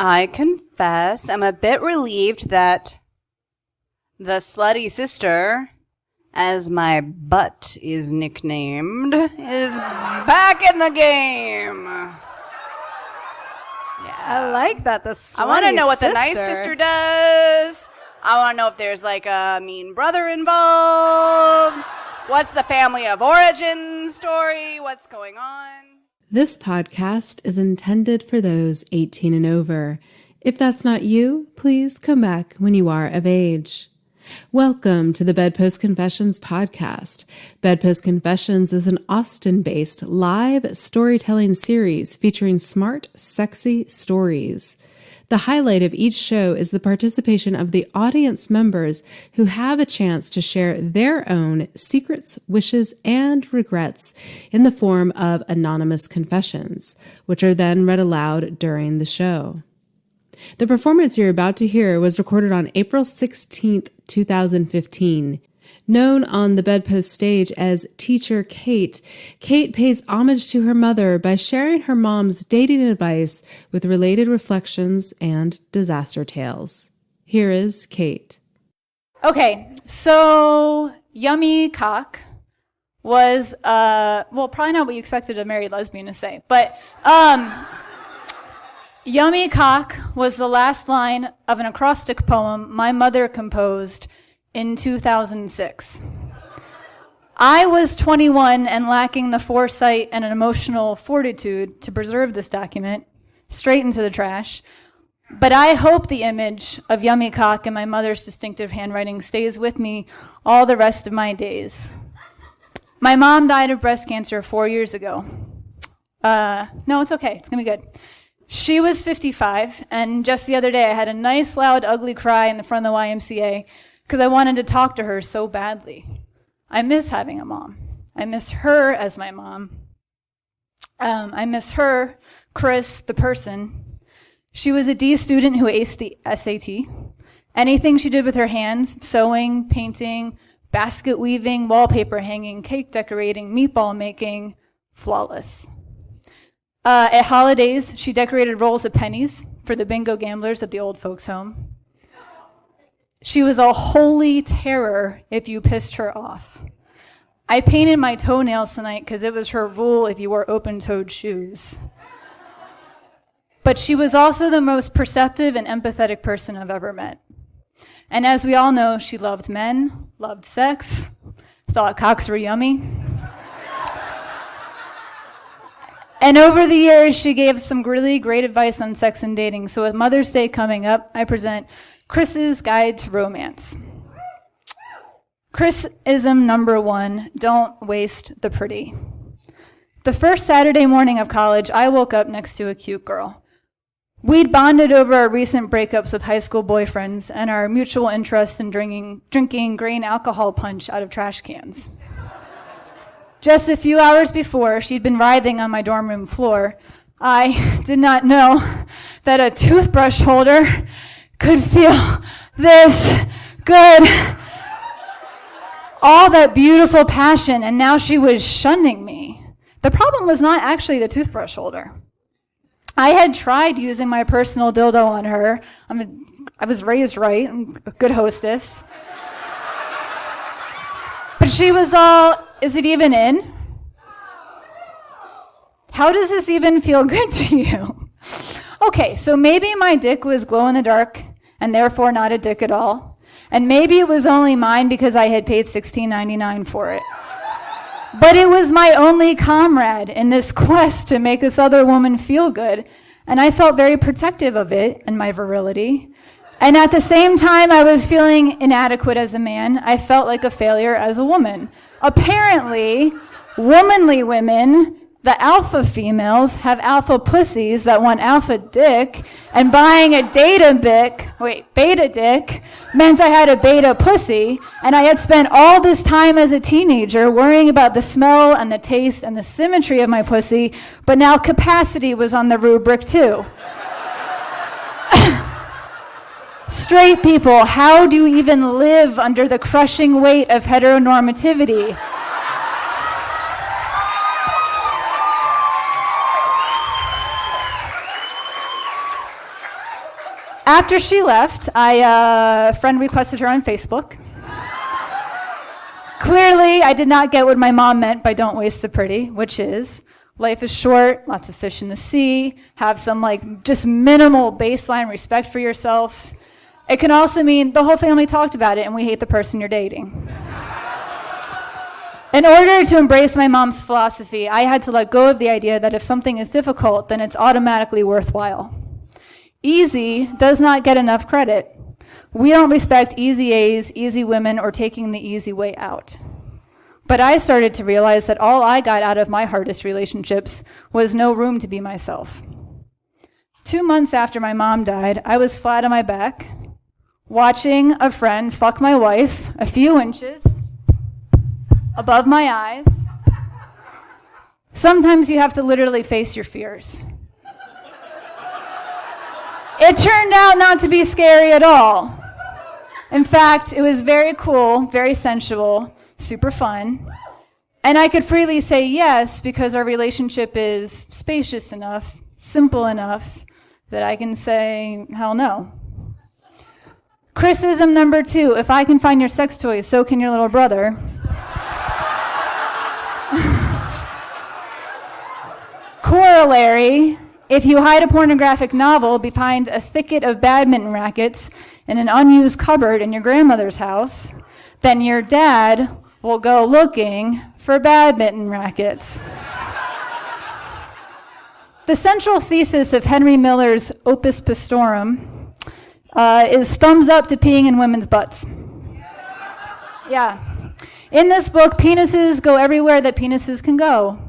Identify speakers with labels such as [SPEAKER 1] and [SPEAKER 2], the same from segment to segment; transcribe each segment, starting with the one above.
[SPEAKER 1] I confess I'm a bit relieved that the slutty sister, as my butt is nicknamed, is back in the game. Yeah.
[SPEAKER 2] I like that. The slutty
[SPEAKER 1] I want to know what
[SPEAKER 2] sister.
[SPEAKER 1] the nice sister does. I want to know if there's like a mean brother involved. What's the family of origin story? What's going on?
[SPEAKER 3] This podcast is intended for those 18 and over. If that's not you, please come back when you are of age. Welcome to the BedPost Confessions podcast. BedPost Confessions is an Austin-based live storytelling series featuring smart, sexy stories. The highlight of each show is the participation of the audience members who have a chance to share their own secrets, wishes, and regrets in the form of anonymous confessions, which are then read aloud during the show. The performance you're about to hear was recorded on April 16th, 2015. Known on the BedPost stage as Teacher Kate, Kate pays homage to her mother by sharing her mom's dating advice with related reflections and disaster tales. Here is Kate.
[SPEAKER 4] Okay, so Yummy Cock was, probably not what you expected a married lesbian to say, but Yummy Cock was the last line of an acrostic poem my mother composed in 2006. I was 21 and lacking the foresight and an emotional fortitude to preserve this document straight into the trash. But I hope the image of Yummy Cock and my mother's distinctive handwriting stays with me all the rest of my days. My mom died of breast cancer 4 years ago. No, it's okay. It's going to be good. She was 55, and just the other day I had a nice, loud, ugly cry in the front of the YMCA because I wanted to talk to her so badly. I miss having a mom. I miss her as my mom. I miss her, Chris, the person. She was a D student who aced the SAT. Anything she did with her hands, sewing, painting, basket weaving, wallpaper hanging, cake decorating, meatball making, flawless. At holidays, she decorated rolls of pennies for the bingo gamblers at the old folks' home. She was a holy terror if you pissed her off. I painted my toenails tonight because it was her rule if you wore open-toed shoes. But she was also the most perceptive and empathetic person I've ever met. And as we all know, she loved men, loved sex, thought cocks were yummy. And over the years, she gave some really great advice on sex and dating. So with Mother's Day coming up, I present Chris's Guide to Romance. Chris-ism number 1, don't waste the pretty. The first Saturday morning of college, I woke up next to a cute girl. We'd bonded over our recent breakups with high school boyfriends and our mutual interest in drinking grain alcohol punch out of trash cans. Just a few hours before, she'd been writhing on my dorm room floor. I did not know that a toothbrush holder could feel this good. All that beautiful passion, and now she was shunning me. The problem was not actually the toothbrush holder. I had tried using my personal dildo on her. I was raised right. I'm a good hostess. But she was all, is it even in? How does this even feel good to you? Okay, so maybe my dick was glow in the dark and therefore not a dick at all. And maybe it was only mine because I had paid $16.99 for it. But it was my only comrade in this quest to make this other woman feel good. And I felt very protective of it and my virility. And at the same time I was feeling inadequate as a man, I felt like a failure as a woman. Apparently, womanly women, the alpha females, have alpha pussies that want alpha dick, and buying a beta dick meant I had a beta pussy, and I had spent all this time as a teenager worrying about the smell and the taste and the symmetry of my pussy, but now capacity was on the rubric too. Straight people, how do you even live under the crushing weight of heteronormativity? After she left, I friend requested her on Facebook. Clearly, I did not get what my mom meant by don't waste the pretty, which is life is short, lots of fish in the sea, have some just minimal baseline respect for yourself. It can also mean the whole family talked about it and we hate the person you're dating. In order to embrace my mom's philosophy, I had to let go of the idea that if something is difficult, then it's automatically worthwhile. Easy does not get enough credit. We don't respect easy A's, easy women, or taking the easy way out. But I started to realize that all I got out of my hardest relationships was no room to be myself. 2 months after my mom died, I was flat on my back, watching a friend fuck my wife a few inches above my eyes. Sometimes you have to literally face your fears. It turned out not to be scary at all. In fact, it was very cool, very sensual, super fun. And I could freely say yes because our relationship is spacious enough, simple enough, that I can say, hell no. Criticism number 2, if I can find your sex toys, so can your little brother. Corollary, if you hide a pornographic novel behind a thicket of badminton rackets in an unused cupboard in your grandmother's house, then your dad will go looking for badminton rackets. The central thesis of Henry Miller's Opus Pastorum is thumbs up to peeing in women's butts. Yeah. In this book, penises go everywhere that penises can go.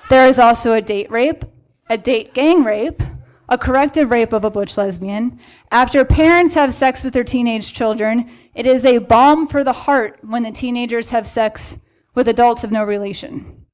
[SPEAKER 4] There is also a date rape, a date gang rape, a corrective rape of a butch lesbian. After parents have sex with their teenage children, it is a balm for the heart when the teenagers have sex with adults of no relation.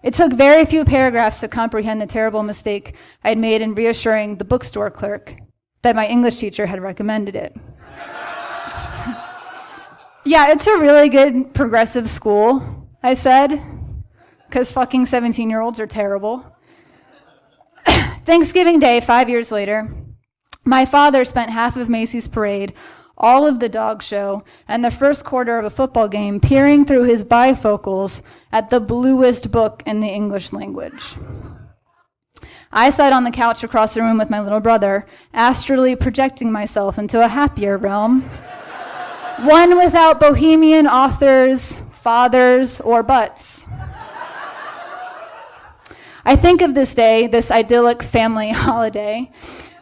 [SPEAKER 4] It took very few paragraphs to comprehend the terrible mistake I had made in reassuring the bookstore clerk that my English teacher had recommended it. Yeah, it's a really good progressive school, I said, because fucking 17-year-olds are terrible. Thanksgiving Day, 5 years later, my father spent half of Macy's parade, all of the dog show, and the first quarter of a football game peering through his bifocals at the bluest book in the English language. I sat on the couch across the room with my little brother, astrally projecting myself into a happier realm, one without bohemian authors, fathers, or butts. I think of this day, this idyllic family holiday,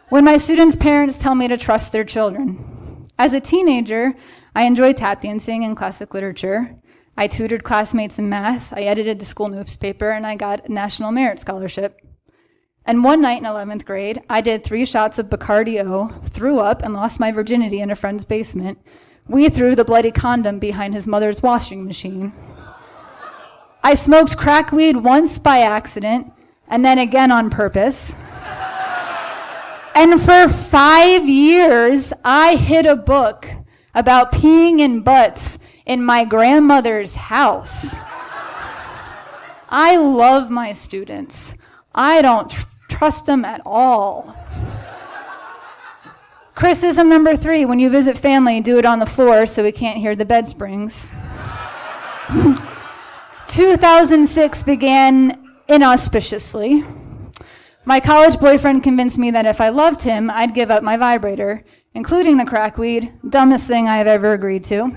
[SPEAKER 4] when my students' parents tell me to trust their children. As a teenager, I enjoyed tap dancing and classic literature. I tutored classmates in math, I edited the school newspaper, and I got a National Merit Scholarship. And one night in 11th grade, I did 3 shots of Bacardi O, threw up, and lost my virginity in a friend's basement. We threw the bloody condom behind his mother's washing machine. I smoked crack weed once by accident, and then again on purpose. And for 5 years, I hid a book about peeing in butts in my grandmother's house. I love my students. I don't trust them at all. Criticism number 3, when you visit family, do it on the floor so we can't hear the bed springs. 2006 began inauspiciously. My college boyfriend convinced me that if I loved him, I'd give up my vibrator, including the crack weed, dumbest thing I have ever agreed to.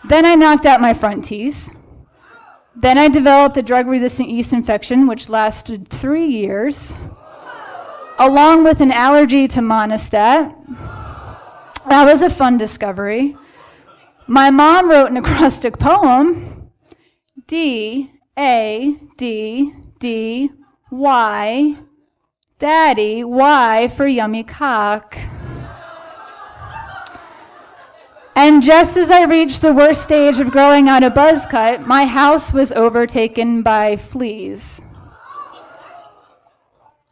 [SPEAKER 4] Then I knocked out my front teeth. Then I developed a drug-resistant yeast infection, which lasted 3 years, along with an allergy to Monistat. That was a fun discovery. My mom wrote an acrostic poem, D-A-D-D-Y, Daddy, Y for yummy cock. And just as I reached the worst stage of growing out a buzz cut, my house was overtaken by fleas.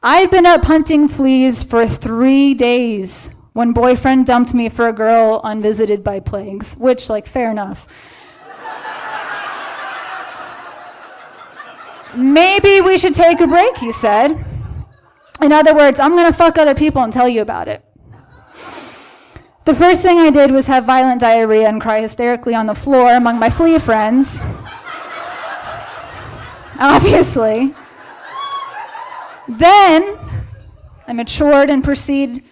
[SPEAKER 4] I'd been up hunting fleas for 3 days when boyfriend dumped me for a girl unvisited by plagues, which, fair enough. Maybe we should take a break, he said. In other words, I'm going to fuck other people and tell you about it. The first thing I did was have violent diarrhea and cry hysterically on the floor among my flea friends. Obviously. Then I matured and proceeded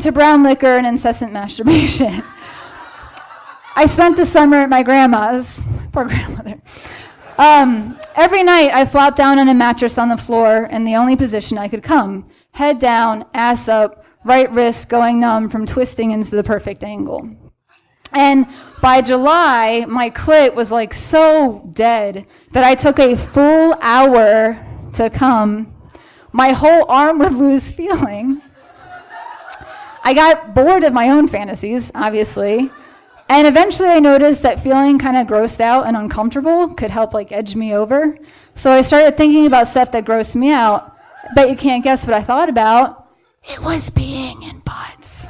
[SPEAKER 4] to brown liquor and incessant masturbation. I spent the summer at my grandma's. Poor grandmother. Every night I flopped down on a mattress on the floor in the only position I could come. Head down, ass up, right wrist going numb from twisting into the perfect angle. And by July, my clit was like so dead that I took a full hour to come. My whole arm would lose feeling. I got bored of my own fantasies, obviously. And eventually I noticed that feeling kind of grossed out and uncomfortable could help like edge me over. So I started thinking about stuff that grossed me out. Bet you can't guess what I thought about. It was peeing in butts.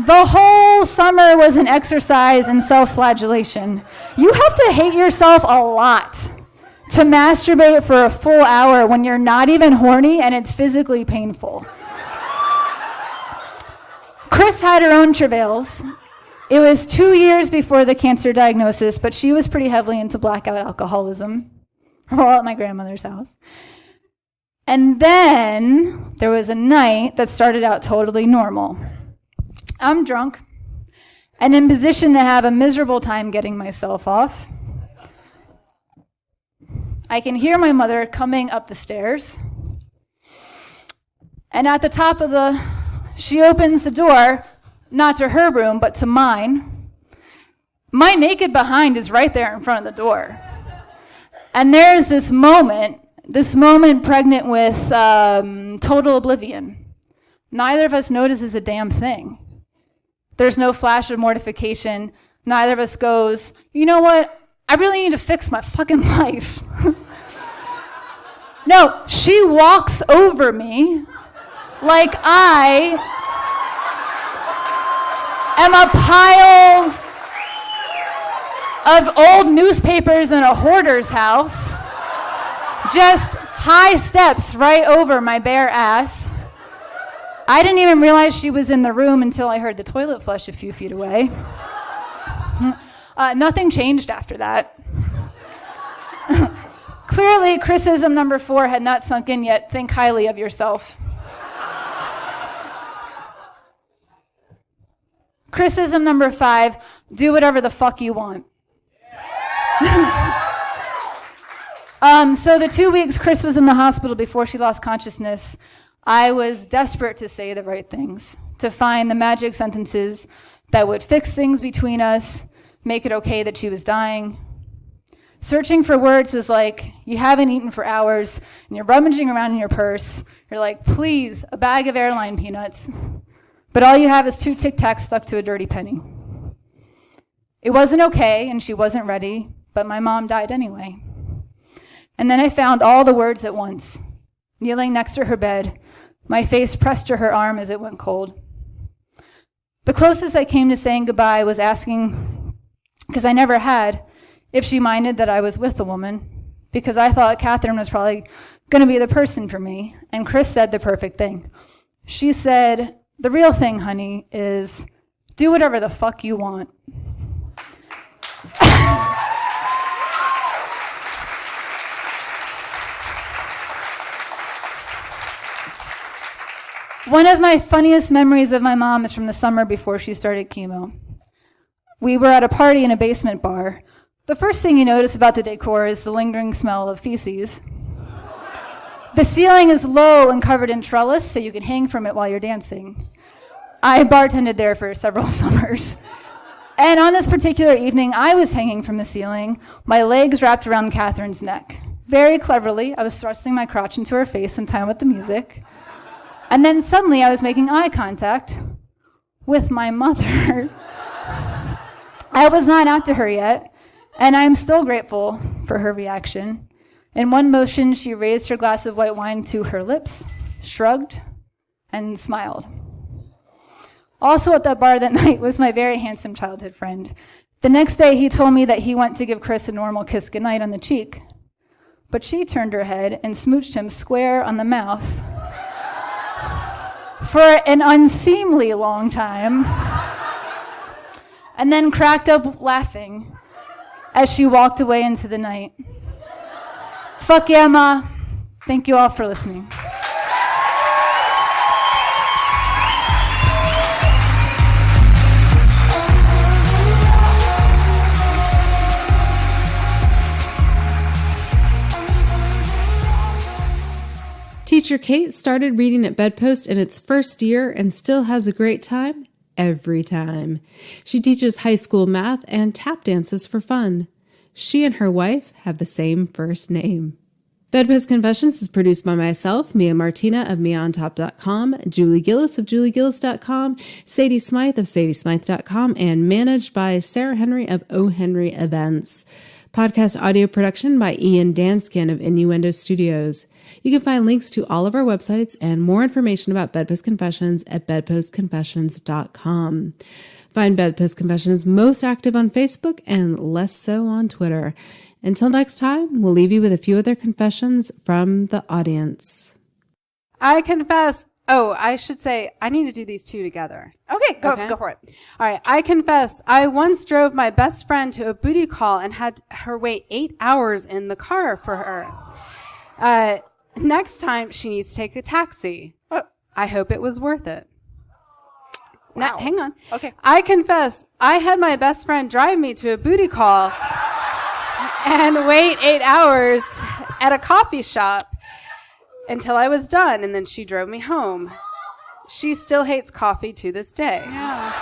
[SPEAKER 4] The whole summer was an exercise in self-flagellation. You have to hate yourself a lot to masturbate for a full hour when you're not even horny and it's physically painful. Chris had her own travails. It was 2 years before the cancer diagnosis, but she was pretty heavily into blackout alcoholism, all at my grandmother's house. And then there was a night that started out totally normal. I'm drunk and in position to have a miserable time getting myself off. I can hear my mother coming up the stairs. And at the top of she opens the door, not to her room, but to mine. My naked behind is right there in front of the door. And there's this moment pregnant with total oblivion. Neither of us notices a damn thing. There's no flash of mortification. Neither of us goes, you know what? I really need to fix my fucking life. No, she walks over me like I am a pile of old newspapers in a hoarder's house. Just high steps right over my bare ass. I didn't even realize she was in the room until I heard the toilet flush a few feet away. Nothing changed after that. Clearly, criticism number 4 had not sunk in yet. Think highly of yourself. Criticism number 5, do whatever the fuck you want. So the 2 weeks Chris was in the hospital before she lost consciousness, I was desperate to say the right things, to find the magic sentences that would fix things between us, make it okay that she was dying. Searching for words was like, you haven't eaten for hours, and you're rummaging around in your purse. You're like, please, a bag of airline peanuts. But all you have is 2 Tic Tacs stuck to a dirty penny. It wasn't okay, and she wasn't ready, but my mom died anyway. And then I found all the words at once. Kneeling next to her bed, my face pressed to her arm as it went cold. The closest I came to saying goodbye was asking, because I never had, if she minded that I was with a woman, because I thought Catherine was probably going to be the person for me. And Chris said the perfect thing. She said, the real thing, honey, is do whatever the fuck you want. One of my funniest memories of my mom is from the summer before she started chemo. We were at a party in a basement bar. The first thing you notice about the decor is the lingering smell of feces. The ceiling is low and covered in trellis, so you can hang from it while you're dancing. I bartended there for several summers. And on this particular evening, I was hanging from the ceiling, my legs wrapped around Catherine's neck. Very cleverly, I was thrusting my crotch into her face in time with the music. And then suddenly I was making eye contact with my mother. I was not out to her yet, and I'm still grateful for her reaction. In one motion, she raised her glass of white wine to her lips, shrugged, and smiled. Also at that bar that night was my very handsome childhood friend. The next day, he told me that he went to give Chris a normal kiss goodnight on the cheek. But she turned her head and smooched him square on the mouth for an unseemly long time, and then cracked up laughing as she walked away into the night. Fuck yeah, Ma. Thank you all for listening.
[SPEAKER 3] Teacher Kate started reading at BedPost in its first year and still has a great time every time. She teaches high school math and tap dances for fun. She and her wife have the same first name. BedPost Confessions is produced by myself, Mia Martina of MiaOnTop.com, Julie Gillis of JulieGillis.com, Sadie Smythe of SadieSmythe.com, and managed by Sarah Henry of O. Henry Events. Podcast audio production by Ian Danskin of Innuendo Studios. You can find links to all of our websites and more information about Bedpost Confessions at bedpostconfessions.com. Find Bedpost Confessions most active on Facebook and less so on Twitter. Until next time, we'll leave you with a few other confessions from the audience.
[SPEAKER 1] I confess. Oh, I should say, I need to do these two together.
[SPEAKER 2] Okay, go for it.
[SPEAKER 1] All right. I confess, I once drove my best friend to a booty call and had her wait 8 hours in the car for her. Next time, she needs to take a taxi. I hope it was worth it.
[SPEAKER 2] Wow.
[SPEAKER 1] Now, hang on.
[SPEAKER 2] Okay.
[SPEAKER 1] I confess, I had my best friend drive me to a booty call and wait 8 hours at a coffee shop until I was done, and then she drove me home. She still hates coffee to this day.
[SPEAKER 2] Yeah.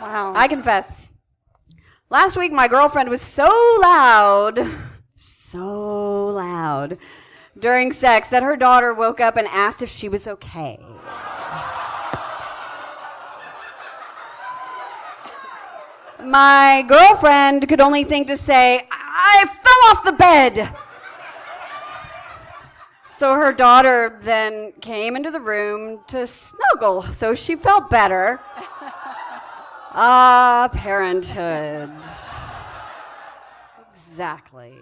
[SPEAKER 2] Wow.
[SPEAKER 5] I confess. Last week, my girlfriend was so loud during sex that her daughter woke up and asked if she was okay. My girlfriend could only think to say, I fell off the bed. So her daughter then came into the room to snuggle, so she felt better. Parenthood. Exactly.